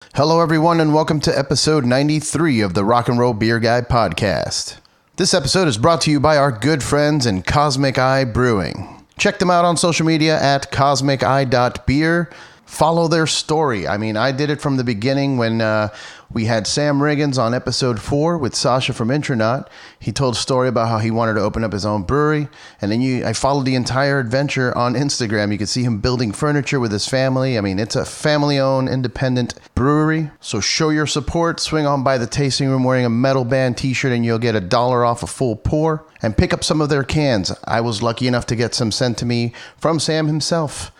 Hello, everyone, and welcome to episode 93 of the Rock and Roll Beer Guy podcast. This episode is brought to you by our good friends in Cosmic Eye Brewing. Check them out on social media at cosmiceye.beer. Follow their story. I mean, I did it from the beginning when we had Sam Riggins on episode 4 with Sacha from Intronaut. He told a story about how he wanted to open up his own brewery. And then I followed the entire adventure on Instagram. You could see him building furniture with his family. I mean, it's a family-owned, independent brewery. So show your support. Swing on by the tasting room wearing a Metal Band t-shirt and you'll get $1 off a full pour. And pick up some of their cans. I was lucky enough to get some sent to me from Sam himself.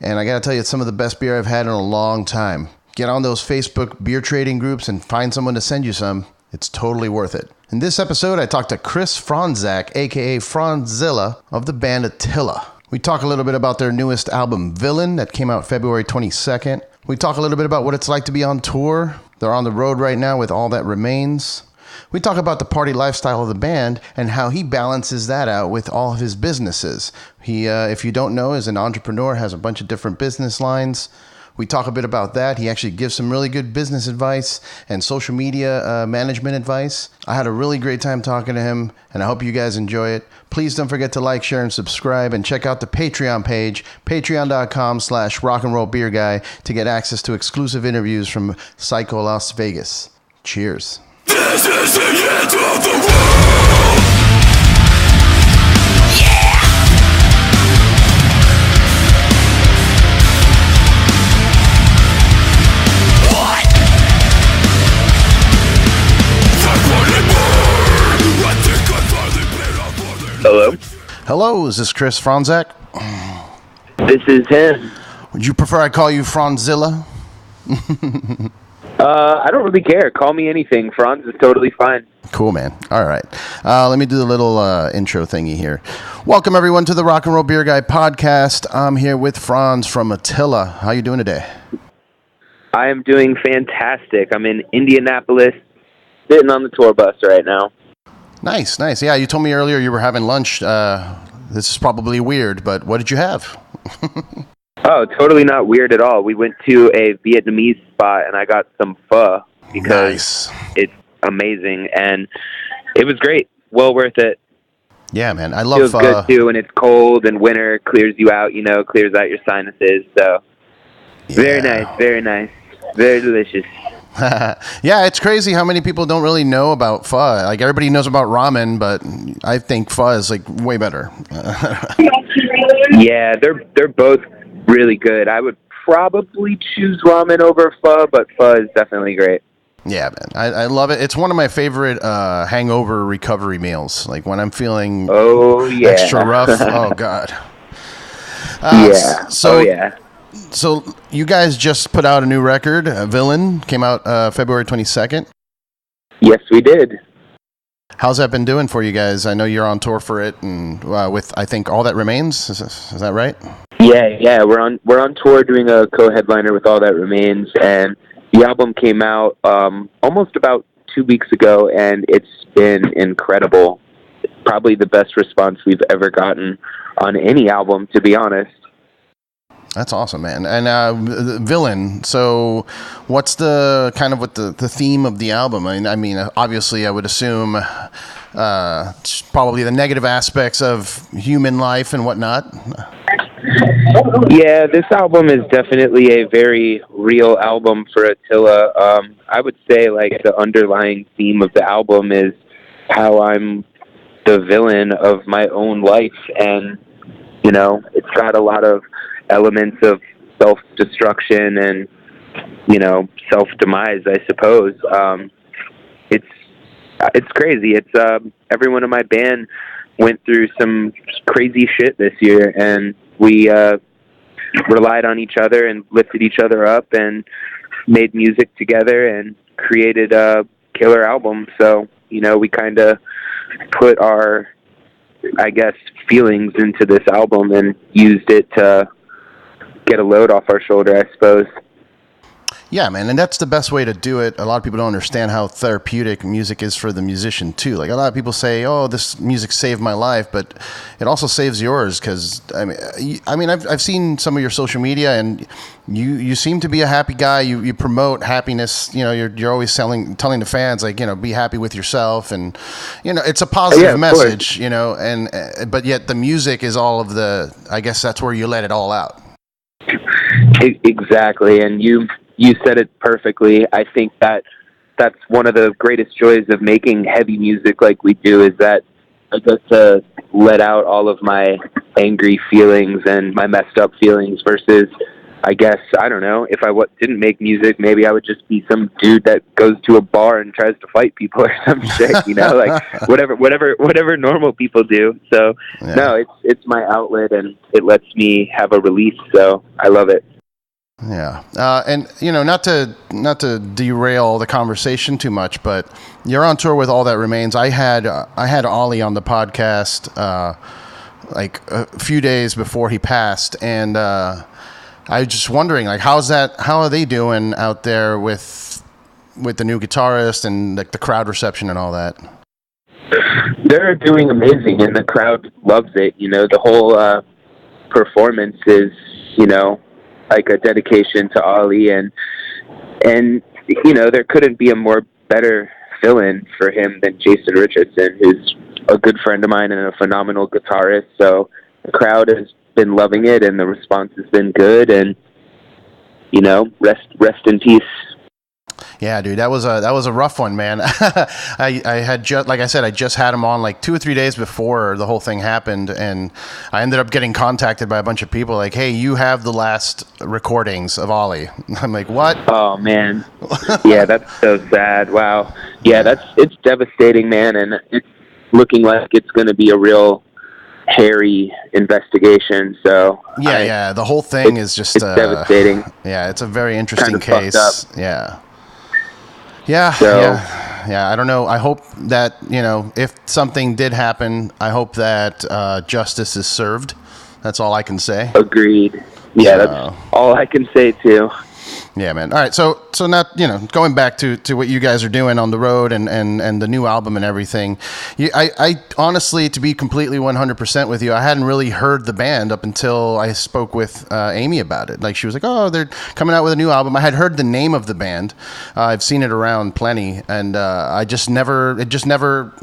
And I got to tell you, it's some of the best beer I've had in a long time. Get on those Facebook beer trading groups and find someone to send you some. It's totally worth it. In this episode, I talked to Chris Fronzak, a.k.a. Fronzilla, of the band Attila. We talk a little bit about their newest album, Villain, that came out February 22nd. We talk a little bit about what it's like to be on tour. They're on the road right now with All That Remains. We talk about the party lifestyle of the band and how he balances that out with all of his businesses. He, if you don't know, is an entrepreneur, has a bunch of different business lines. We talk a bit about that. He actually gives some really good business advice and social media management advice. I had a really great time talking to him, and I hope you guys enjoy it. Please don't forget to like, share, and subscribe, and check out the Patreon page, patreon.com/rockandrollbeerguy, to get access to exclusive interviews from Psycho Las Vegas. Cheers. This is the end of the world! Yeah! What? Hello? Hello, is this Chris Fronzak? This is him. Would you prefer I call you Fronzilla? I don't really care. Call me anything. Fronz is totally fine. Cool, man. All right. Let me do the little intro thingy here. Welcome, everyone, to the Rock and Roll Beer Guy podcast. I'm here with Fronz from Attila. How you doing today? I am doing fantastic. I'm in Indianapolis, sitting on the tour bus right now. Nice. Yeah, you told me earlier you were having lunch. This is probably weird, but what did you have? Oh, totally not weird at all. We went to a Vietnamese spot, and I got some pho because It's amazing, and it was great. Well worth it. Yeah, man. I love Feels good, too, and it's cold, and winter clears you out, clears out your sinuses. So Very nice. Very delicious. Yeah, it's crazy how many people don't really know about pho. Like, everybody knows about ramen, but I think pho is, like, way better. Yeah, they're both really good. I would probably choose ramen over pho, but pho is definitely great. Yeah, man. I love it. It's one of my favorite hangover recovery meals. Like, when I'm feeling extra rough. Oh, God. So you guys just put out a new record, Villain, came out February 22nd. Yes, we did. How's that been doing for you guys? I know you're on tour for it, and with, I think, All That Remains. Is that right? Yeah. We're on tour doing a co-headliner with All That Remains, and the album came out almost about 2 weeks ago, and it's been incredible. Probably the best response we've ever gotten on any album, to be honest. That's awesome, man. And Villain, so what's the kind of what the theme of the album? I mean, obviously, I would assume probably the negative aspects of human life and whatnot. Yeah, this album is definitely a very real album for Attila. I would say, like, the underlying theme of the album is how I'm the villain of my own life, and it's got a lot of elements of self-destruction and, self-demise, I suppose. It's crazy. It's everyone in my band went through some crazy shit this year, and we relied on each other and lifted each other up and made music together and created a killer album. So, we kind of put our, I guess, feelings into this album and used it to get a load off our shoulder, I suppose. Yeah, man, and that's the best way to do it. A lot of people don't understand how therapeutic music is for the musician too. Like a lot of people say, "Oh, this music saved my life," but it also saves yours because I've seen some of your social media, and you seem to be a happy guy. You promote happiness. You know, you're always telling the fans like, you know, be happy with yourself, and you know, it's a positive message. You know, and but yet the music is all of the. I guess that's where you let it all out. Exactly, and you said it perfectly. I think that's one of the greatest joys of making heavy music like we do, is that I get to let out all of my angry feelings and my messed up feelings versus, I guess, I don't know, if I didn't make music, maybe I would just be some dude that goes to a bar and tries to fight people or some shit, you know, like whatever normal people do. So yeah. No, it's my outlet, and it lets me have a release. So I love it. Yeah, and you know, not to derail the conversation too much, but you're on tour with All That Remains. I had Ollie on the podcast like a few days before he passed, and I was just wondering, like, how are they doing out there with the new guitarist and like the crowd reception and all that? They're doing amazing, and the crowd loves it. You know, the whole performance is, you know, like a dedication to Ollie, and you know, there couldn't be a more better fill-in for him than Jason Richardson, who's a good friend of mine and a phenomenal guitarist. So the crowd has been loving it, and the response has been good, and you know, rest in peace. Yeah, dude, that was a rough one, man. I had just had him on like 2 or 3 days before the whole thing happened, and I ended up getting contacted by a bunch of people like, "Hey, you have the last recordings of Ollie." I'm like, "What?" Oh man, yeah, that's so sad. Wow, yeah, it's devastating, man, and it's looking like it's going to be a real hairy investigation. So yeah, the whole thing is just devastating. Yeah, it's a very interesting case. Fucked up. Yeah, I don't know. I hope that, you know, if something did happen, I hope that justice is served. That's all I can say. Agreed. Yeah, that's all I can say too. Yeah, man. All right, so not, you know, going back to what you guys are doing on the road and the new album and everything. I honestly, to be completely 100% with you, I hadn't really heard the band up until I spoke with Amy about it. Like, she was like, "Oh, they're coming out with a new album." I had heard the name of the band. I've seen it around plenty, and I guess it just never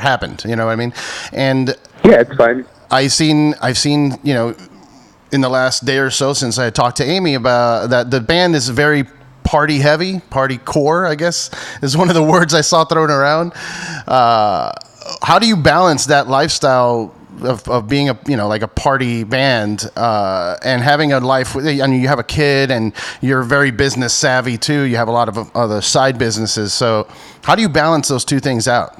happened. You know what I mean? And yeah, it's fine. I've seen, you know, in the last day or so since I talked to Amy about that, the band is very party heavy, party core, I guess is one of the words I saw thrown around. How do you balance that lifestyle of being a, you know, like a party band and having a life with, I mean, you have a kid and you're very business savvy too. You have a lot of other side businesses. So how do you balance those two things out?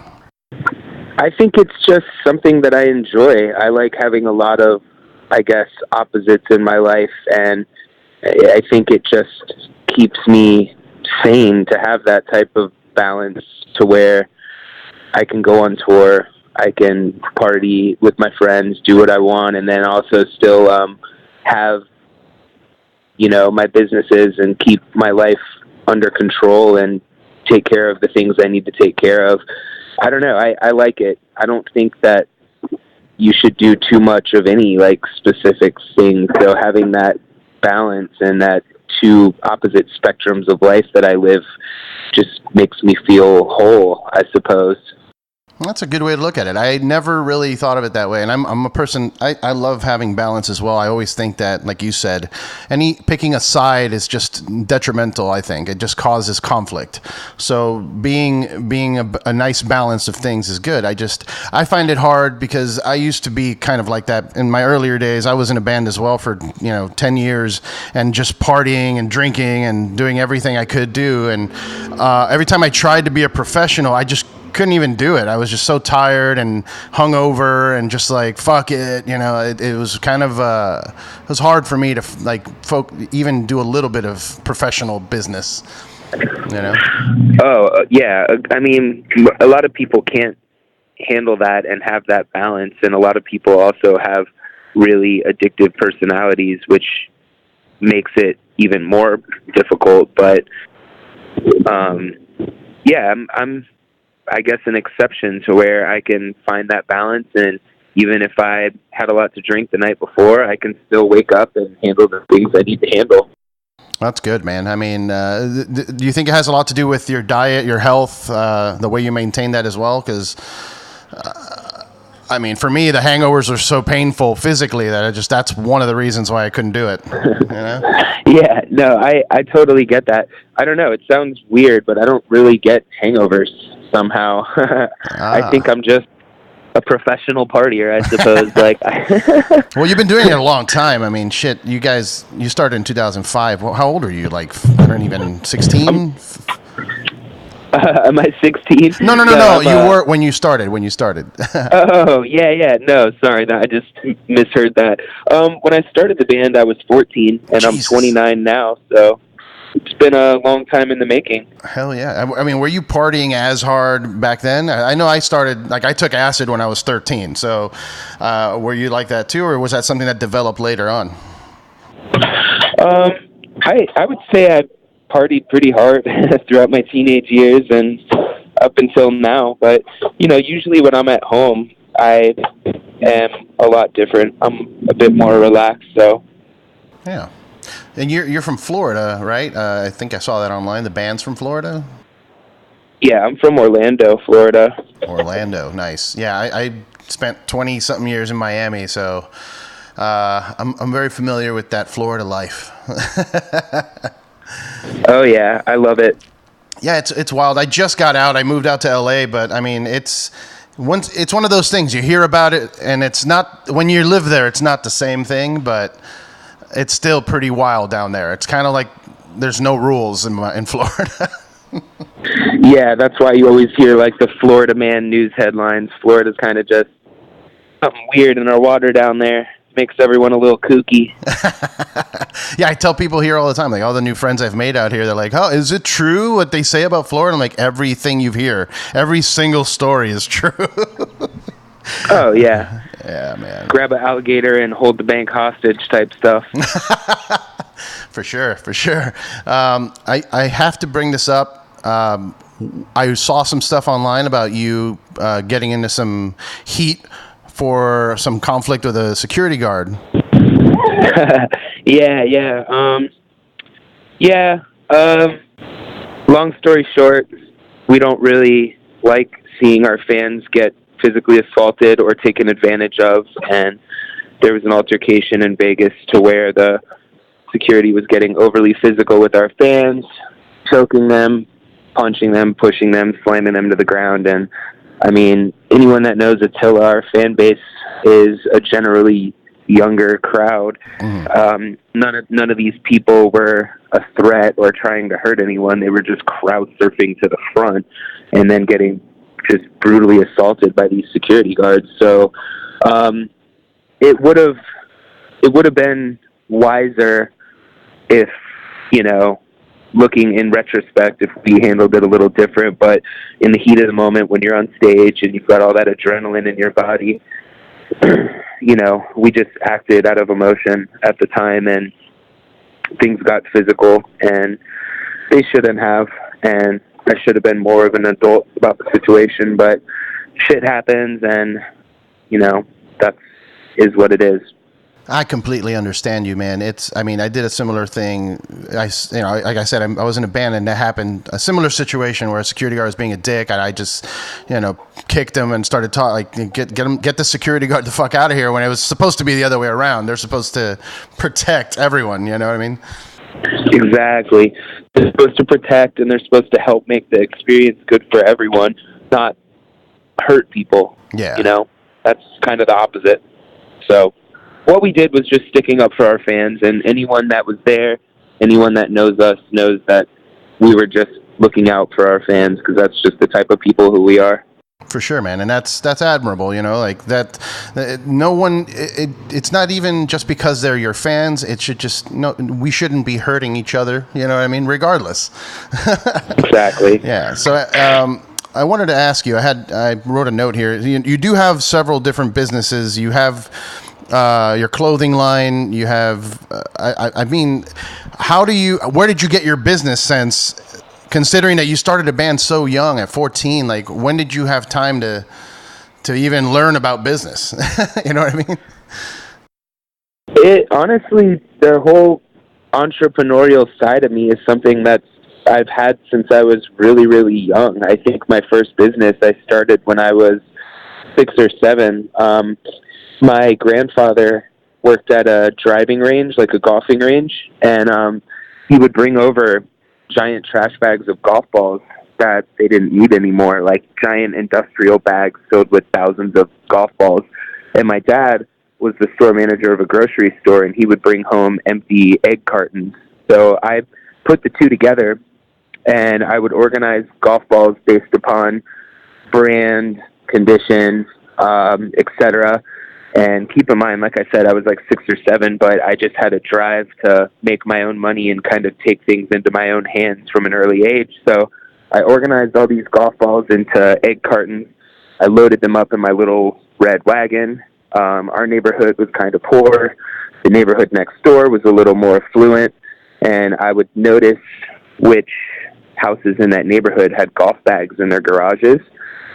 I think it's just something that I enjoy. I like having a lot of, I guess, opposites in my life, and I think it just keeps me sane to have that type of balance to where I can go on tour, I can party with my friends, do what I want, and then also still have, you know, my businesses and keep my life under control and take care of the things I need to take care of. I don't know. I like it. I don't think that you should do too much of any like specific thing. So having that balance and that two opposite spectrums of life that I live just makes me feel whole, I suppose. That's a good way to look at it. I never really thought of it that way. And I'm a person, I love having balance as well. I always think that, like you said, picking a side is just detrimental, I think. It just causes conflict. So being a nice balance of things is good. I find it hard because I used to be kind of like that in my earlier days. I was in a band as well for, 10 years and just partying and drinking and doing everything I could do. And every time I tried to be a professional, I just couldn't even do it. I was just so tired and hungover and just like, fuck it. It was kind of, it was hard for me to even do a little bit of professional business, Oh, yeah. I mean, a lot of people can't handle that and have that balance. And a lot of people also have really addictive personalities, which makes it even more difficult. But yeah, I'm I guess an exception to where I can find that balance, and even if I had a lot to drink the night before, I can still wake up and handle the things I need to handle. That's good, man. I mean, do you think it has a lot to do with your diet, your health, the way you maintain that as well? Because, I mean, for me, the hangovers are so painful physically that that's one of the reasons why I couldn't do it. You know? Yeah, no, I totally get that. I don't know. It sounds weird, but I don't really get hangovers somehow. I think I'm just a professional partier, I suppose. Well, you've been doing it a long time. I mean, shit, you started in 2005. Well, how old are you? Like, I don't even 16? Am I 16? No. You were when you started. Oh, yeah. No, sorry. I just misheard that. When I started the band, I was 14, and I'm 29 now, so it's been a long time in the making. Hell yeah. I mean, were you partying as hard back then? I know I started, I took acid when I was 13, so were you like that too, or was that something that developed later on? I would say I partied pretty hard throughout my teenage years and up until now, but usually when I'm at home, I am a lot different. I'm a bit more relaxed, so. Yeah. And you're from Florida, right? I think I saw that online. The band's from Florida? Yeah, I'm from Orlando, Florida. Orlando, nice. Yeah, I spent 20-something years in Miami, so I'm very familiar with that Florida life. Oh, yeah, I love it. Yeah, it's wild. I just got out. I moved out to L.A., but, I mean, it's one of those things. You hear about it, and it's not, when you live there, it's not the same thing, but it's still pretty wild down there. It's kind of like there's no rules in Florida. Yeah, that's why you always hear like the Florida Man news headlines. Florida's kind of just something weird in our water down there. Makes everyone a little kooky. Yeah, I tell people here all the time, like all the new friends I've made out here, they're like, oh, is it true what they say about Florida? I'm like, everything you hear, every single story is true. Oh, yeah. Yeah, man. Grab an alligator and hold the bank hostage type stuff. For sure. I have to bring this up. I saw some stuff online about you getting into some heat for some conflict with a security guard. Yeah. Long story short, we don't really like seeing our fans get physically assaulted or taken advantage of, and there was an altercation in Vegas to where the security was getting overly physical with our fans, choking them, punching them, pushing them, slamming them to the ground. And I mean, anyone that knows Attila, our fan base is a generally younger crowd. Mm-hmm. None of these people were a threat or trying to hurt anyone. They were just crowd surfing to the front and then getting just brutally assaulted by these security guards. So it would have been wiser if, looking in retrospect, if we handled it a little different. But in the heat of the moment, when you're on stage and you've got all that adrenaline in your body, we just acted out of emotion at the time, and things got physical, and they shouldn't have. And I should have been more of an adult about the situation, but shit happens, and that is what it is. I completely understand you, man. I did a similar thing. Like I said, I was in a band, and that happened. A similar situation where a security guard was being a dick, and I just, kicked him and started talking, get the security guard the fuck out of here. When it was supposed to be the other way around. They're supposed to protect everyone. You know what I mean? Exactly. They're supposed to protect, and they're supposed to help make the experience good for everyone, not hurt people. Yeah. That's kind of the opposite. So what we did was just sticking up for our fans, and anyone that was there, anyone that knows us knows that we were just looking out for our fans, because that's just the type of people who we are. For sure, man. And that's admirable, like that. No one, it's not even just because they're your fans. It should just, we shouldn't be hurting each other. You know what I mean? Regardless. Exactly. Yeah. So, I wanted to ask you, I wrote a note here. You do have several different businesses. You have your clothing line. You have, I mean, where did you get your business sense? Considering that you started a band so young at 14, like when did you have time to even learn about business? You know what I mean? It honestly, the whole entrepreneurial side of me is something that I've had since I was really, really young. I think my first business I started when I was 6 or 7. My grandfather worked at a driving range, like a golfing range, and he would bring over giant trash bags of golf balls that they didn't need anymore, like giant industrial bags filled with thousands of golf balls. And my dad was the store manager of a grocery store, and he would bring home empty egg cartons. So I put the two together, and I would organize golf balls based upon brand, condition, etc. And keep in mind, like I said, I was like 6 or 7, but I just had a drive to make my own money and kind of take things into my own hands from an early age. So I organized all these golf balls into egg cartons. I loaded them up in my little red wagon. Our neighborhood was kind of poor. The neighborhood next door was a little more affluent, and I would notice which houses in that neighborhood had golf bags in their garages,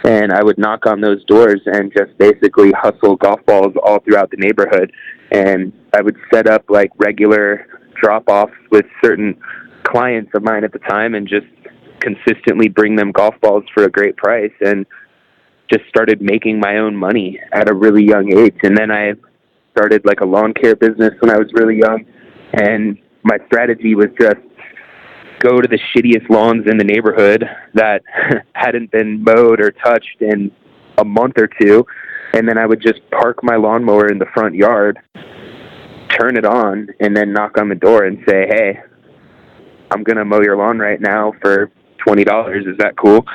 and I would knock on those doors and just basically hustle golf balls all throughout the neighborhood. And I would set up like regular drop-offs with certain clients of mine at the time and just consistently bring them golf balls for a great price, and just started making my own money at a really young age. And then I started like a lawn care business when I was really young, and my strategy was just go to the shittiest lawns in the neighborhood that hadn't been mowed or touched in a month or two, and then I would just park my lawnmower in the front yard, turn it on, and then knock on the door and say, "Hey, I'm going to mow your lawn right now for $20. Is that cool?"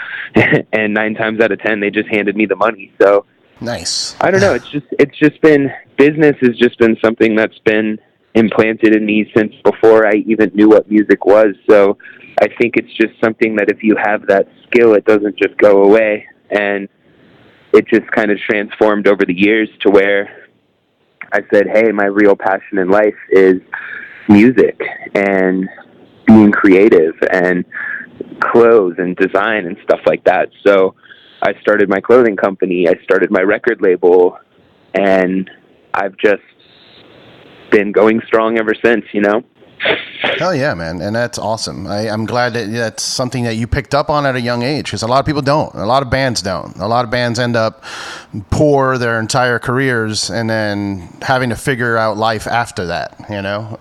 And 9 times out of 10, they just handed me the money. So nice. I don't know. It's just been, business has just been something that's been implanted in me since before I even knew what music was. So I think it's just something that if you have that skill, it doesn't just go away. And it just kind of transformed over the years to where I said, hey, my real passion in life is music and being creative and clothes and design and stuff like that. So I started my clothing company, I started my record label, and I've just been going strong ever since, you know? Hell yeah, man. And that's awesome. I'm glad that that's something that you picked up on at a young age, because a lot of people don't. A lot of bands don't. A lot of bands end up poor their entire careers and then having to figure out life after that, you know?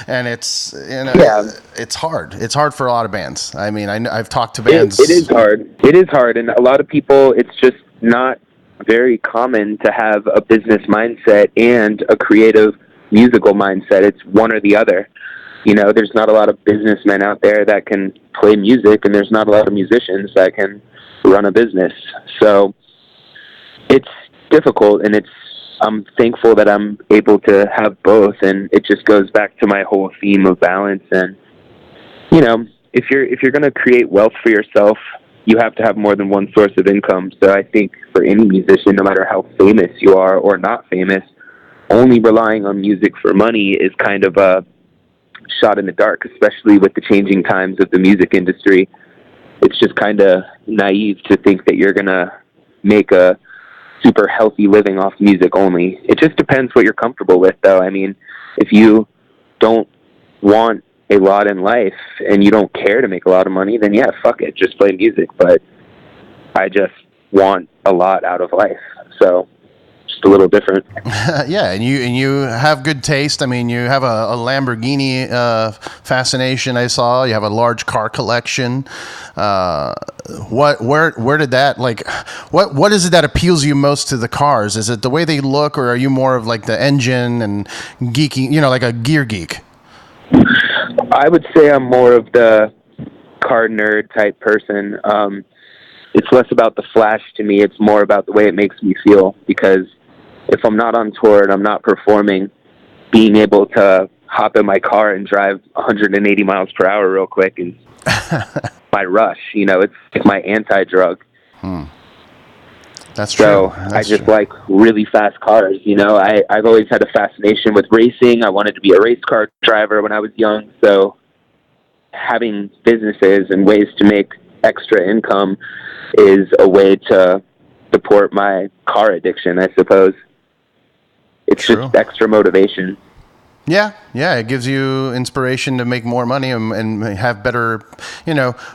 And it's, you know, yeah, it's hard. It's hard for a lot of bands. I mean, I've talked to bands. It is hard. It is hard. And a lot of people, it's just not very common to have a business mindset and a creative musical mindset. It's one or the other. You know, there's not a lot of businessmen out there that can play music, and there's not a lot of musicians that can run a business. So it's difficult, and I'm thankful that I'm able to have both, and it just goes back to my whole theme of balance. And, you know, if you're going to create wealth for yourself, you have to have more than one source of income. So I think for any musician, no matter how famous you are or not famous, only relying on music for money is kind of a shot in the dark, especially with the changing times of the music industry. It's just kind of naive to think that you're going to make a super healthy living off music only. It just depends what you're comfortable with, though. I mean, if you don't want a lot in life and you don't care to make a lot of money, then yeah, fuck it, just play music. But I just want a lot out of life, so just a little different. Yeah, and you have good taste. I mean, you have a Lamborghini fascination. I saw you have a large car collection. Where did that, like, what is it that appeals you most to the cars? Is it the way they look, or are you more of like the engine and geeky, you know, like a gear geek? I would say I'm more of the car nerd type person. It's less about the flash to me. It's more about the way it makes me feel, because if I'm not on tour and I'm not performing, being able to hop in my car and drive 180 miles per hour real quick is my rush. You know, it's my anti-drug. That's true. So I just like really fast cars. You know, I've always had a fascination with racing. I wanted to be a race car driver when I was young. So having businesses and ways to make extra income is a way to support my car addiction, I suppose. It's just extra motivation. Yeah, it gives you inspiration to make more money and have better,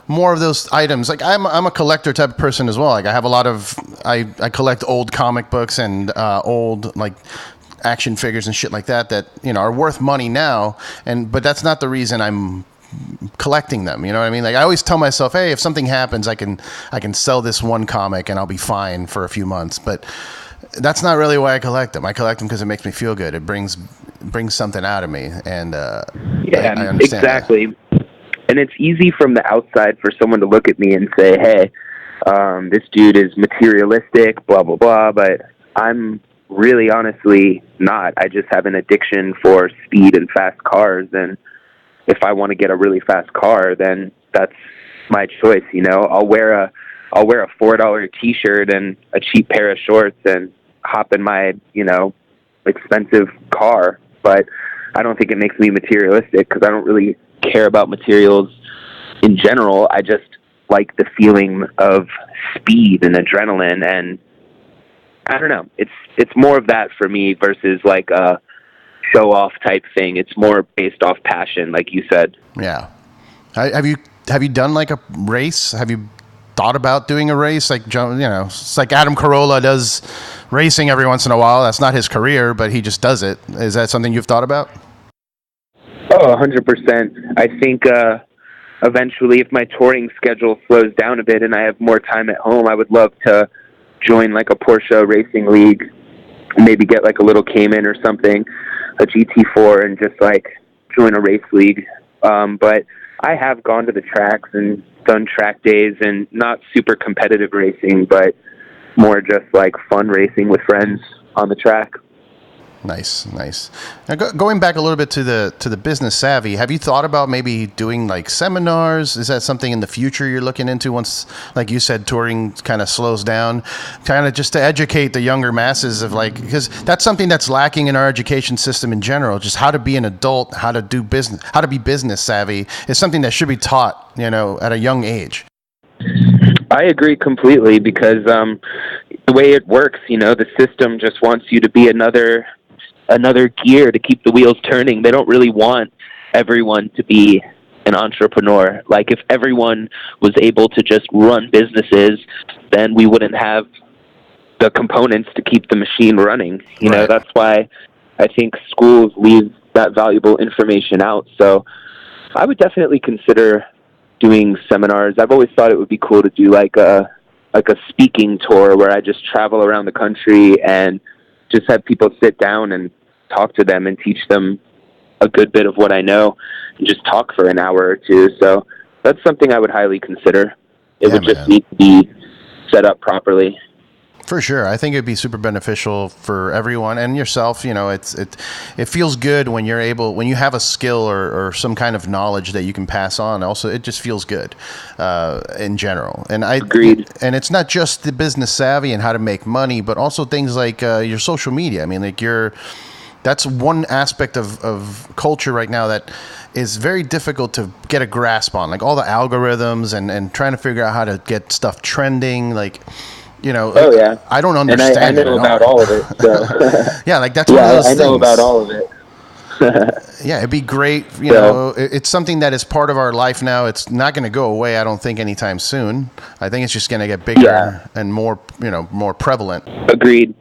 more of those items. Like I'm a collector type of person as well. Like I have a lot of, I collect old comic books and old like action figures and shit like that are worth money now. But that's not the reason I'm collecting them. You know what I mean? Like I always tell myself, hey, if something happens, I can sell this one comic and I'll be fine for a few months. But that's not really why I collect them. I collect them because it makes me feel good. It brings something out of me, and I understand exactly. That. And it's easy from the outside for someone to look at me and say, "Hey, this dude is materialistic, blah blah blah." But I'm really, honestly, not. I just have an addiction for speed and fast cars, and if I want to get a really fast car, then that's my choice. You know, I'll wear a $4 T-shirt and a cheap pair of shorts and hop in my, expensive car. But I don't think it makes me materialistic because I don't really care about materials in general. I just like the feeling of speed and adrenaline, and I don't know. It's more of that for me versus like a show-off type thing. It's more based off passion, like you said. Yeah. Have you done like a race? Have you thought about doing a race? Like, it's like Adam Carolla does racing every once in a while. That's not his career, but he just does it. Is that something you've thought about? Oh, 100%. I think eventually if my touring schedule slows down a bit and I have more time at home, I would love to join like a Porsche racing league, maybe get like a little Cayman or something, a GT4, and just like join a race league. But I have gone to the tracks and done track days, and not super competitive racing, but more just like fun racing with friends on the track. Nice. Now, going back a little bit to the business savvy, have you thought about maybe doing like seminars? Is that something in the future you're looking into once, like you said, touring kind of slows down, kind of just to educate the younger masses of like, because that's something that's lacking in our education system in general, just how to be an adult, how to do business, how to be business savvy is something that should be taught, at a young age. I agree completely because the way it works, the system just wants you to be another gear to keep the wheels turning. They don't really want everyone to be an entrepreneur. Like if everyone was able to just run businesses, then we wouldn't have the components to keep the machine running. You know, that's why I think schools leave that valuable information out. So I would definitely consider doing seminars. I've always thought it would be cool to do like a speaking tour where I just travel around the country and just have people sit down and talk to them and teach them a good bit of what I know and just talk for an hour or two. So that's something I would highly consider. It would just need to be set up properly. For sure. I think it'd be super beneficial for everyone and yourself. It feels good when when you have a skill or some kind of knowledge that you can pass on. Also, it just feels good in general. And Agreed. And it's not just the business savvy and how to make money, but also things like your social media. I mean, like that's one aspect of culture right now that is very difficult to get a grasp on. Like all the algorithms and trying to figure out how to get stuff trending, like, oh yeah, I don't understand. And I know about all of it. So. Yeah, like that's one of those things. I know about all of it. Yeah, it'd be great. It's something that is part of our life now. It's not going to go away, I don't think, anytime soon. I think it's just going to get bigger and more, more prevalent. Agreed.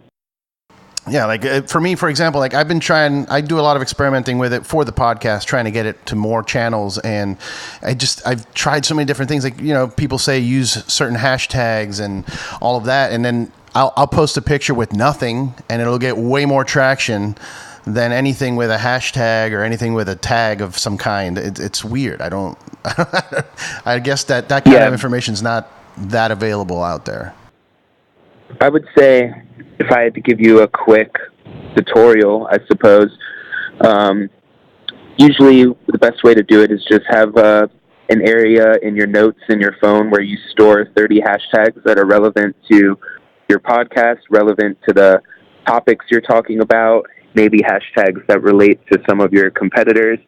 Yeah, like for me, for example, like I do a lot of experimenting with it for the podcast, trying to get it to more channels. And I've tried so many different things. Like, people say use certain hashtags and all of that. And then I'll post a picture with nothing and it'll get way more traction than anything with a hashtag or anything with a tag of some kind. It's weird. I guess that kind of information is not that available out there. I would say, if I had to give you a quick tutorial, I suppose, usually the best way to do it is just have an area in your notes in your phone where you store 30 hashtags that are relevant to your podcast, relevant to the topics you're talking about, maybe hashtags that relate to some of your competitors,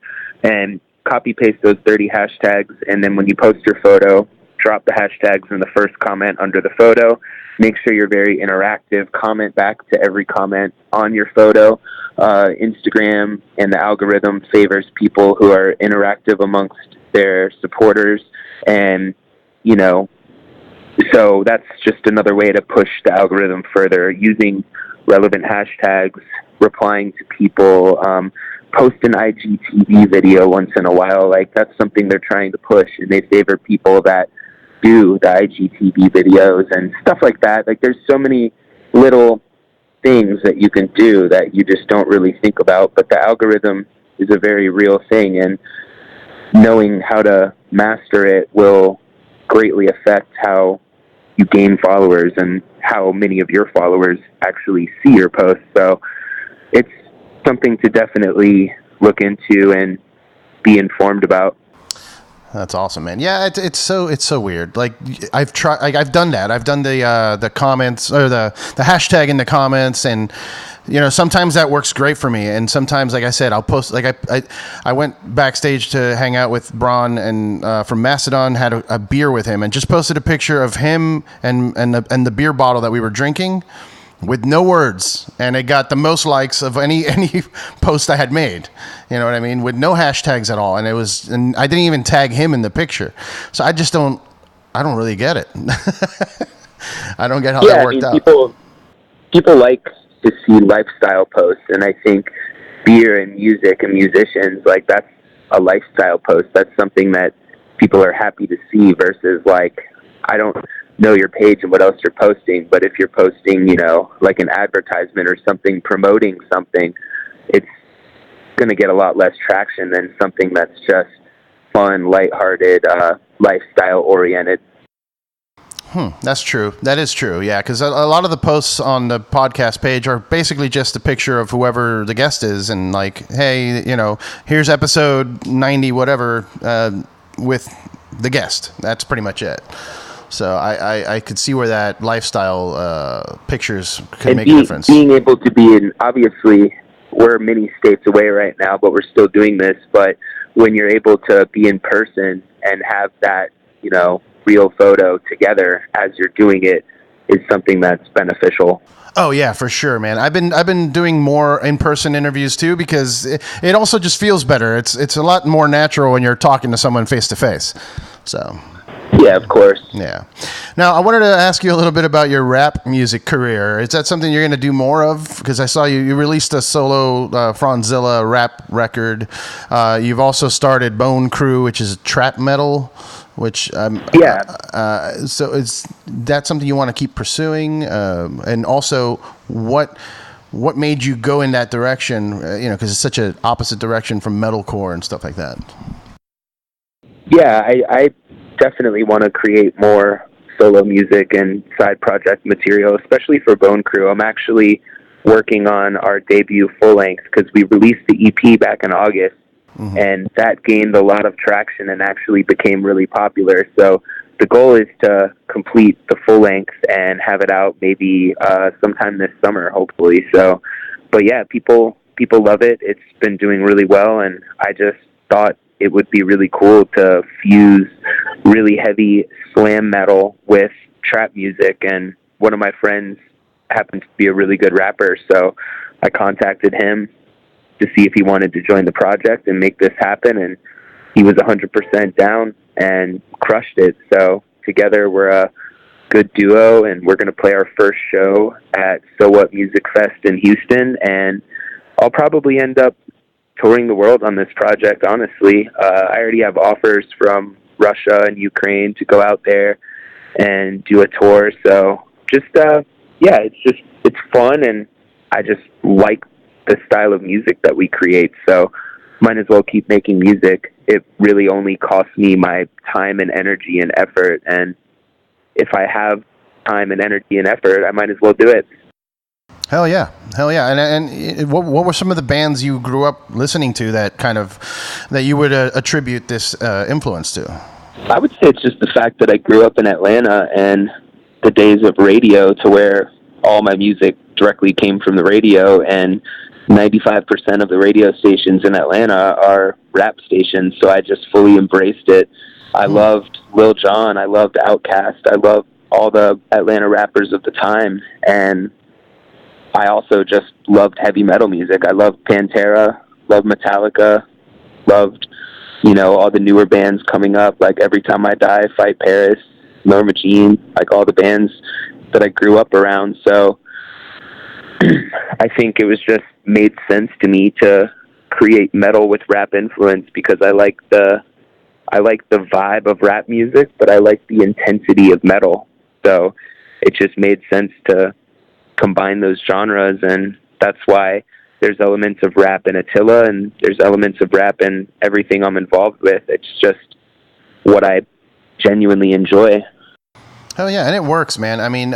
and copy paste those 30 hashtags. And then when you post your photo, drop the hashtags in the first comment under the photo. Make sure you're very interactive. Comment back to every comment on your photo. Instagram and the algorithm favors people who are interactive amongst their supporters. And, you know, so that's just another way to push the algorithm further, using relevant hashtags, replying to people, post an IGTV video once in a while. Like, that's something they're trying to push, and they favor people that do the IGTV videos and stuff like that. Like, there's so many little things that you can do that you just don't really think about, but the algorithm is a very real thing, and knowing how to master it will greatly affect how you gain followers and how many of your followers actually see your posts. So it's something to definitely look into and be informed about. That's awesome, man. Yeah, it's so weird. Like, I've tried, like, I've done that. I've done the comments, or the hashtag in the comments, and you know, sometimes that works great for me, and sometimes, like I said, I'll post. Like I went backstage to hang out with Braun and from Macedon, had a beer with him, and just posted a picture of him and the beer bottle that we were drinking, with no words, and it got the most likes of any post I had made. You know what I mean? With no hashtags at all, and I didn't even tag him in the picture. So I don't really get it. I don't get how that worked out. People like to see lifestyle posts, and I think beer and music and musicians, like, that's a lifestyle post. That's something that people are happy to see, versus, like, I don't know your page and what else you're posting, but if you're posting, you know, like an advertisement or something promoting something, it's going to get a lot less traction than something that's just fun, lighthearted, lifestyle oriented. That's true. That is true. Yeah, because a lot of the posts on the podcast page are basically just a picture of whoever the guest is, and like, hey, you know, here's episode 90, whatever, with the guest. That's pretty much it. So I could see where that lifestyle pictures could make a difference. Being able to be in, obviously, we're many states away right now, but we're still doing this. But when you're able to be in person and have that, you know, real photo together as you're doing it, is something that's beneficial. Oh yeah, for sure, man. I've been doing more in-person interviews too, because it also just feels better. It's a lot more natural when you're talking to someone face to face. So. Yeah, of course. Yeah. Now, I wanted to ask you a little bit about your rap music career. Is that something you're going to do more of? Because I saw you released a solo Fronzilla rap record. You've also started Bone Crew, which is trap metal, which so is that something you want to keep pursuing? And also, what made you go in that direction? You know, because it's such an opposite direction from metalcore and stuff like that. Yeah, I definitely want to create more solo music and side project material, especially for Bone Crew. I'm actually working on our debut full length, because we released the EP back in August, and that gained a lot of traction and actually became really popular. So the goal is to complete the full length and have it out maybe sometime this summer, hopefully. So, but yeah, people love it. It's been doing really well, and I just thought it would be really cool to fuse really heavy slam metal with trap music. And one of my friends happens to be a really good rapper, so I contacted him to see if he wanted to join the project and make this happen, and he was 100% down and crushed it. So together we're a good duo, and we're going to play our first show at So What Music Fest in Houston, and I'll probably end up touring the world on this project, honestly. I already have offers from Russia and Ukraine to go out there and do a tour. So just, it's fun, and I just like the style of music that we create. So might as well keep making music. It really only costs me my time and energy and effort. And if I have time and energy and effort, I might as well do it. Hell yeah. And what were some of the bands you grew up listening to that you would attribute this influence to? I would say it's just the fact that I grew up in Atlanta, and the days of radio to where all my music directly came from the radio, and 95% of the radio stations in Atlanta are rap stations. So I just fully embraced it. I loved Lil Jon. I loved Outkast. I loved all the Atlanta rappers of the time. And I also just loved heavy metal music. I loved Pantera, loved Metallica, loved, you know, all the newer bands coming up, like Every Time I Die, Fight Paris, Norma Jean, like all the bands that I grew up around. So I think it was just made sense to me to create metal with rap influence, because I like the vibe of rap music, but I like the intensity of metal. So it just made sense to combine those genres, and that's why there's elements of rap in Attila, and there's elements of rap in everything I'm involved with. It's just what I genuinely enjoy. Oh yeah, and it works, man. I mean,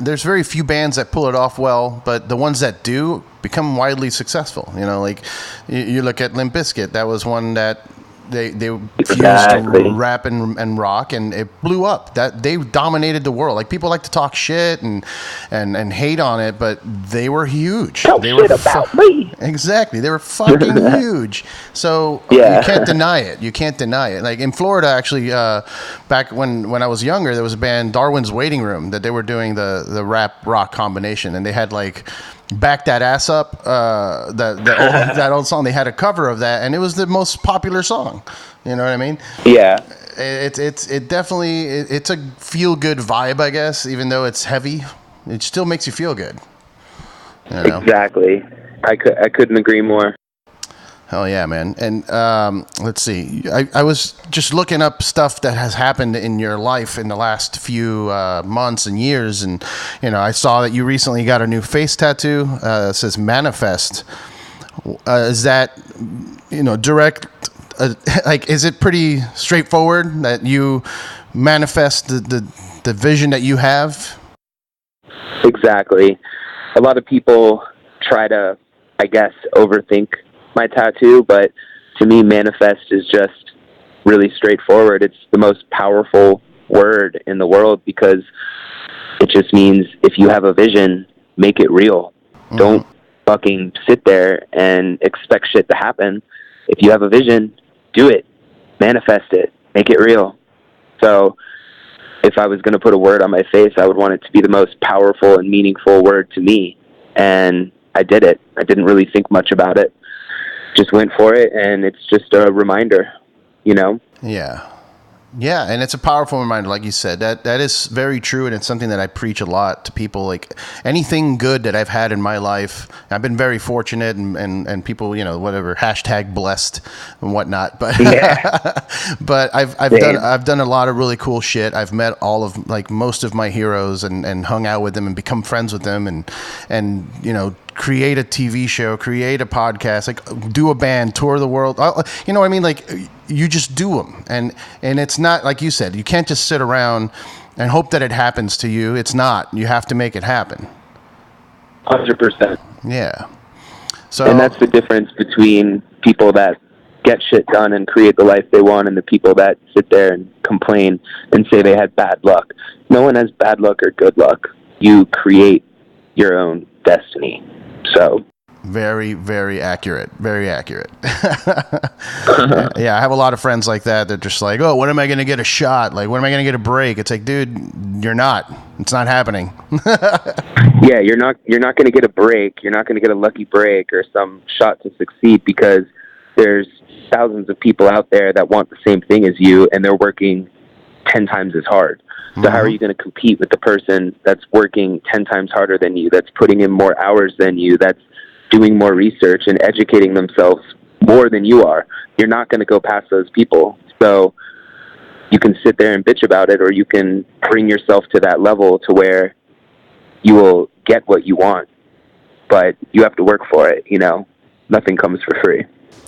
there's very few bands that pull it off well, but the ones that do become widely successful. You know, like you look at Limp Bizkit. That was one that they fused rap and rock, and it blew up. That they dominated the world. Like, people like to talk shit and hate on it, but they were huge. They were about me. Exactly, they were fucking huge. So you can't deny it. You can't deny it. Like in Florida, actually, back when I was younger, there was a band, Darwin's Waiting Room, that they were doing the rap rock combination, and they had like Back That Ass Up, that old song. They had a cover of that, and it was the most popular song. You know what I mean? Yeah. It definitely it's a feel good vibe, I guess. Even though it's heavy, it still makes you feel good. You know? Exactly. I couldn't agree more. Hell yeah, man. And let's see. I was just looking up stuff that has happened in your life in the last few months and years. And, you know, I saw that you recently got a new face tattoo. It says Manifest. Is that, you know, direct? Like, is it pretty straightforward that you manifest the vision that you have? Exactly. A lot of people try to, I guess, overthink my tattoo, but to me, manifest is just really straightforward. It's the most powerful word in the world, because it just means if you have a vision, make it real. Mm-hmm. Don't fucking sit there and expect shit to happen. If you have a vision, do it, manifest it, make it real. So if I was going to put a word on my face, I would want it to be the most powerful and meaningful word to me. And I did it. I didn't really think much about it. Just went for it, and it's just a reminder, you know? Yeah. Yeah, and it's a powerful reminder, like you said. That is very true, and it's something that I preach a lot to people. Like, anything good that I've had in my life, I've been very fortunate, and people, you know, whatever, hashtag blessed and whatnot. But but I've done a lot of really cool shit. I've met all of, like, most of my heroes and hung out with them and become friends with them, and you know, create a TV show, create a podcast, like do a band, tour the world. You know what I mean? Like, you just do them. And it's not, like you said, you can't just sit around and hope that it happens to you. It's not. You have to make it happen. 100%. Yeah. So, and that's the difference between people that get shit done and create the life they want, and the people that sit there and complain and say they had bad luck. No one has bad luck or good luck. You create your own destiny. So very, very accurate. Very accurate. Yeah, I have a lot of friends like that. They're just like, oh, when am I going to get a shot? Like, when am I going to get a break? It's like, dude, you're not. It's not happening. Yeah, you're not going to get a break. You're not going to get a lucky break or some shot to succeed, because there's thousands of people out there that want the same thing as you, and they're working 10 times as hard. So how are you going to compete with the person that's working 10 times harder than you, that's putting in more hours than you, that's doing more research and educating themselves more than you are? You're not going to go past those people. So you can sit there and bitch about it, or you can bring yourself to that level to where you will get what you want. But you have to work for it, you know? Nothing comes for free.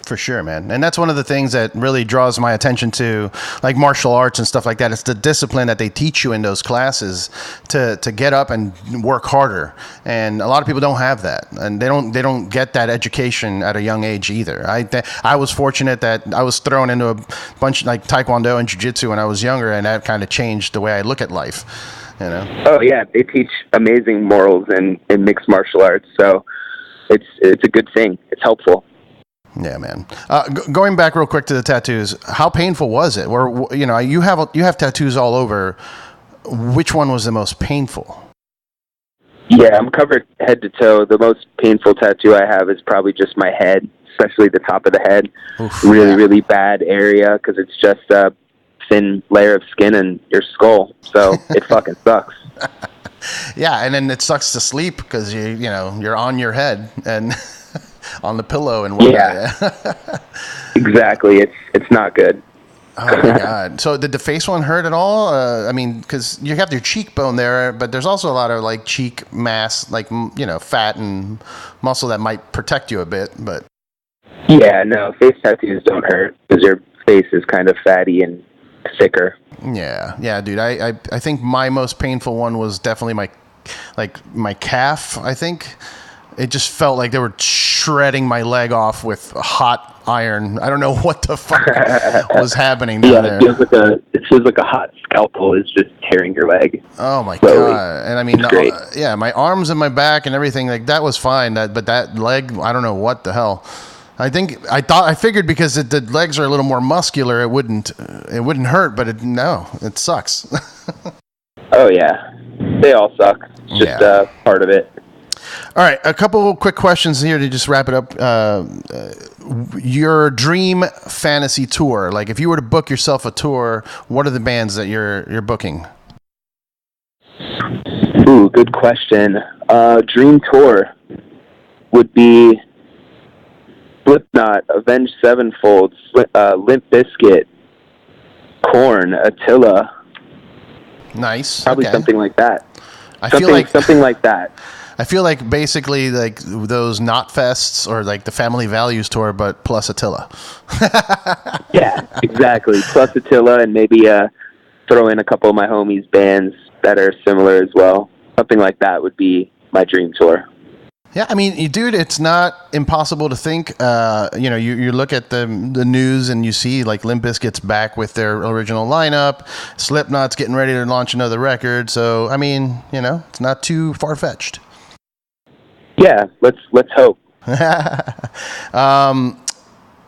For sure, man. And that's one of the things that really draws my attention to, like, martial arts and stuff like that. It's the discipline that they teach you in those classes to get up and work harder. And a lot of people don't have that, and they don't get that education at a young age either. I was fortunate that I was thrown into a bunch like Taekwondo and Jiu-Jitsu when I was younger, and that kind of changed the way I look at life. you know? Oh yeah, they teach amazing morals in mixed martial arts, so it's a good thing. It's helpful. Yeah, man. Going back real quick to the tattoos, how painful was it? Or, you know, you have tattoos all over. Which one was the most painful? Yeah, I'm covered head to toe. The most painful tattoo I have is probably just my head, especially the top of the head. Oof, really bad area because it's just a thin layer of skin in your skull. So it fucking sucks. Yeah, and then it sucks to sleep because you're on your head and on the pillow and whatnot. Yeah. Exactly. It's not good. Oh my God. So did the face one hurt at all? I mean, because you have your cheekbone there, but there's also a lot of like cheek mass, like, fat and muscle that might protect you a bit. But yeah, no, face tattoos don't hurt because your face is kind of fatty and thicker. Yeah, dude. I think my most painful one was definitely my calf. I think it just felt like they were shredding my leg off with hot iron. I don't know what the fuck was happening down there. It feels like a hot scalpel is just tearing your leg. Oh my slowly. God. And I mean, my arms and my back and everything, like that was fine. But that leg, I don't know what the hell. I figured because the legs are a little more muscular, it wouldn't hurt, but it sucks. Oh yeah. They all suck. It's just part of it. All right, a couple quick questions here to just wrap it up. Your dream fantasy tour, like if you were to book yourself a tour, what are the bands that you're booking? Ooh, good question. Dream tour would be Slipknot, Avenged Sevenfold, Limp Bizkit, Korn, Attila. Nice. Probably something like that. Something like that. I feel like basically like those Knot Fests or like the Family Values tour, but plus Attila. Yeah, exactly. Plus Attila, and maybe throw in a couple of my homies' bands that are similar as well. Something like that would be my dream tour. Yeah, I mean, dude, it's not impossible to think. You look at the news and you see like Limp Bizkit's back with their original lineup. Slipknot's getting ready to launch another record. So, I mean, it's not too far-fetched. Yeah, let's hope.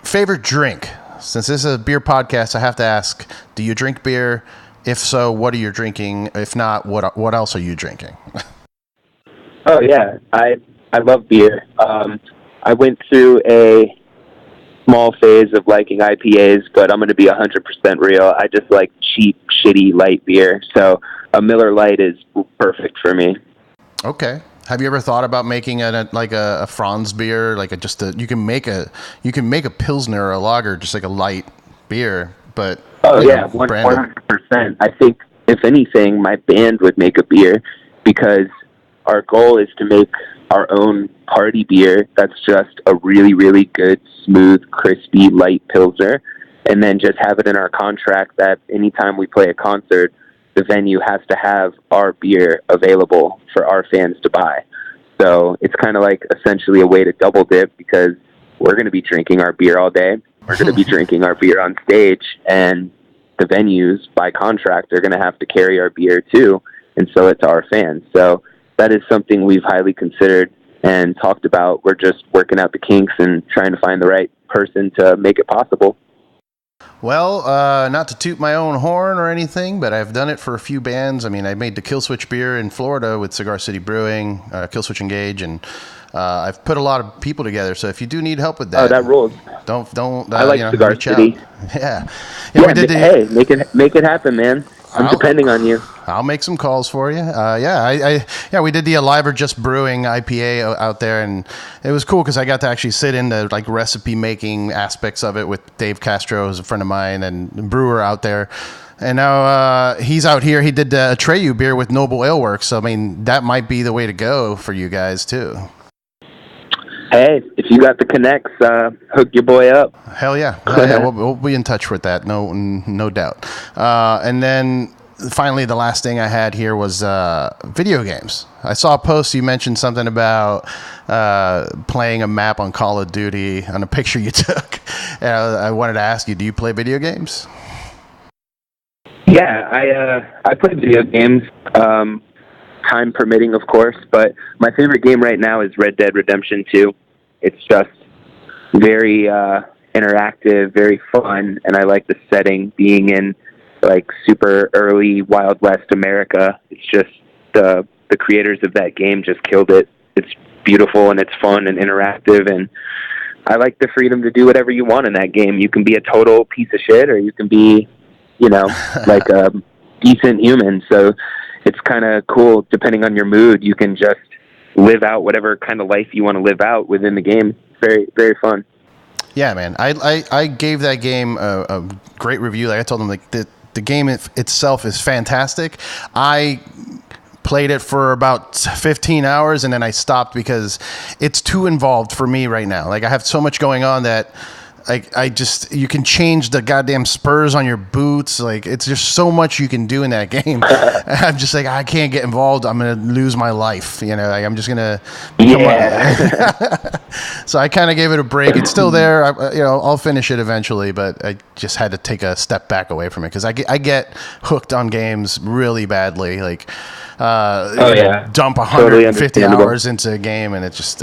Favorite drink? Since this is a beer podcast, I have to ask, do you drink beer? If so, what are you drinking? If not, what else are you drinking? Oh, yeah. I love beer. I went through a small phase of liking IPAs, but I'm going to be 100% real. I just like cheap, shitty, light beer. So a Miller Lite is perfect for me. Okay. Have you ever thought about making a Fronz beer, you can make a Pilsner or a lager, just like a light beer, but 100%. I think if anything, my band would make a beer because our goal is to make our own party beer that's just a really, really good, smooth, crispy, light Pilsner, and then just have it in our contract that anytime we play a concert, the venue has to have our beer available for our fans to buy. So it's kind of like essentially a way to double dip because we're going to be drinking our beer all day. We're going to be drinking our beer on stage, and the venues by contract are going to have to carry our beer too and sell it to our fans. So that is something we've highly considered and talked about. We're just working out the kinks and trying to find the right person to make it possible. Well, not to toot my own horn or anything, but I've done it for a few bands. I mean, I made the Killswitch beer in Florida with Cigar City Brewing, Killswitch Engage, and I've put a lot of people together. So if you do need help with that, that rules. Don't. I like Cigar City. Yeah. We did. Hey, make it happen, man. I'm depending on you. I'll make some calls for you. We did the Alive or Just Brewing IPA out there, and it was cool because I got to actually sit in the like recipe making aspects of it with Dave Castro, who's a friend of mine and brewer out there. And now he's out here. He did the Atreyu beer with Noble Ale Works. So I mean, that might be the way to go for you guys too. Hey, if you got the connects, hook your boy up. Hell yeah. We'll be in touch with that. No doubt. And then finally, the last thing I had here was video games. I saw a post. You mentioned something about playing a map on Call of Duty on a picture you took. And I wanted to ask you, do you play video games? Yeah, I play video games, time permitting, of course, but my favorite game right now is Red Dead Redemption 2. It's just very interactive, very fun, and I like the setting being in like super early Wild West America. It's just the creators of that game just killed it. It's beautiful and it's fun and interactive, and I like the freedom to do whatever you want in that game. You can be a total piece of shit, or you can be, like a decent human. So it's kind of cool. Depending on your mood, you can just live out whatever kind of life you want to live out within the game. Very, very fun. Yeah, man. I gave that game a great review. Like I told them, like the game itself is fantastic. I played it for about 15 hours and then I stopped because it's too involved for me right now. Like I have so much going on that you can change the goddamn spurs on your boots. Like it's just so much you can do in that game. I'm just like, I can't get involved. I'm going to lose my life. Like I'm just going to, So I kind of gave it a break. It's still there. I'll finish it eventually, but I just had to take a step back away from it. Cause I get hooked on games really badly. Like, dump 150 hours into a game and it's just,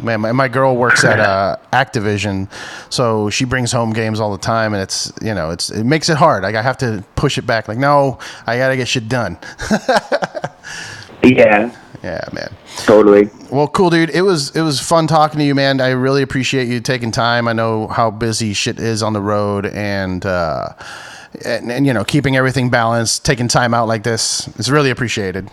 man, my girl works at Activision, so she brings home games all the time and it makes it hard. Like I have to push it back. Like, no, I got to get shit done. Yeah. Yeah, man. Totally. Well, cool, dude. It was fun talking to you, man. I really appreciate you taking time. I know how busy shit is on the road and keeping everything balanced, taking time out like this is really appreciated.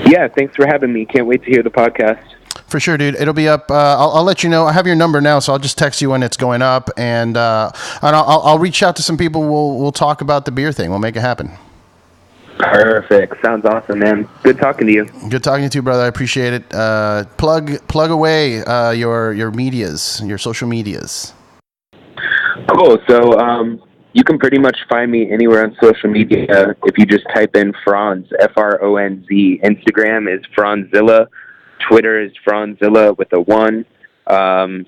Yeah, thanks for having me. Can't wait to hear the podcast. For sure, dude. It'll be up. I'll let you know. I have your number now, so I'll just text you when it's going up, and I'll reach out to some people. We'll talk about the beer thing. We'll make it happen. Perfect. Sounds awesome, man. Good talking to you. Good talking to you, brother. I appreciate it. Plug away your medias, your social medias. Cool. So you can pretty much find me anywhere on social media if you just type in Fronz, Fronz. Instagram is Fronzilla. Twitter is Fronzilla with a 1. I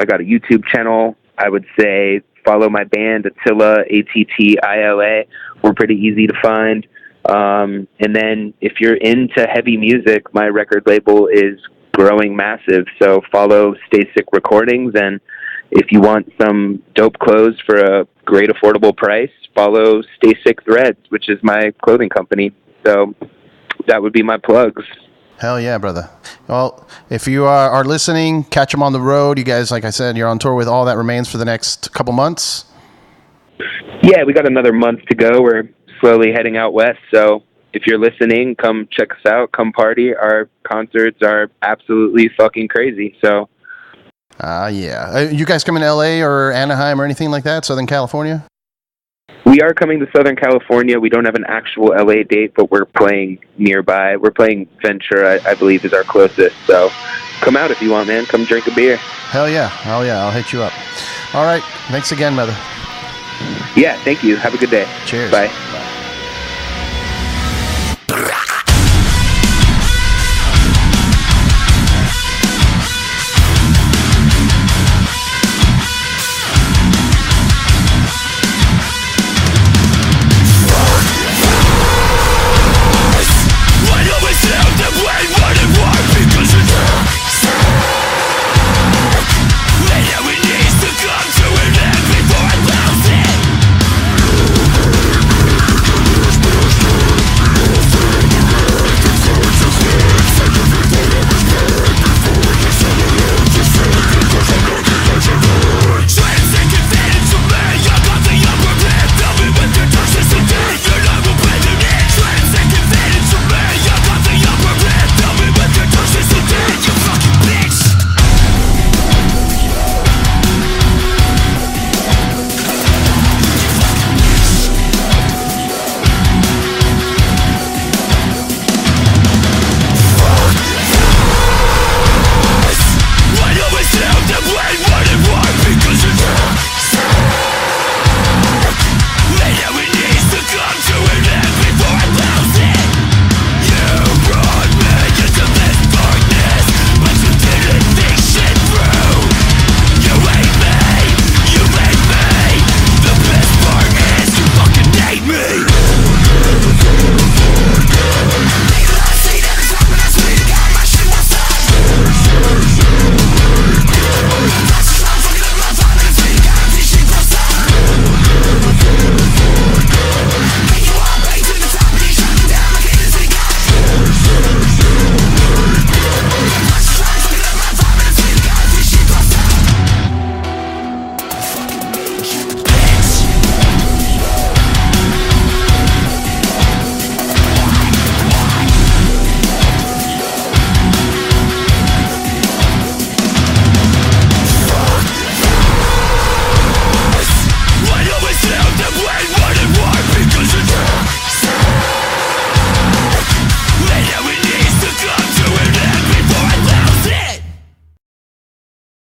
got a YouTube channel. I would say follow my band, Attila, Attila. We're pretty easy to find. And then if you're into heavy music, my record label is growing massive. So follow Stay Sick Recordings. And if you want some dope clothes for a great affordable price, follow Stay Sick Threads, which is my clothing company. So that would be my plugs. Hell yeah, brother. Well, if you are listening, catch them on the road. You guys, like I said, you're on tour with All That Remains for the next couple months. Yeah, we got another month to go. We're slowly heading out west. So if you're listening, come check us out. Come party. Our concerts are absolutely fucking crazy. So. Yeah. You guys coming to LA or Anaheim or anything like that? Southern California? We are coming to Southern California. We don't have an actual LA date, but we're playing nearby. We're playing Ventura, I believe, is our closest. So come out if you want, man. Come drink a beer. Hell yeah. I'll hit you up. All right. Thanks again, brother. Yeah, thank you. Have a good day. Cheers. Bye.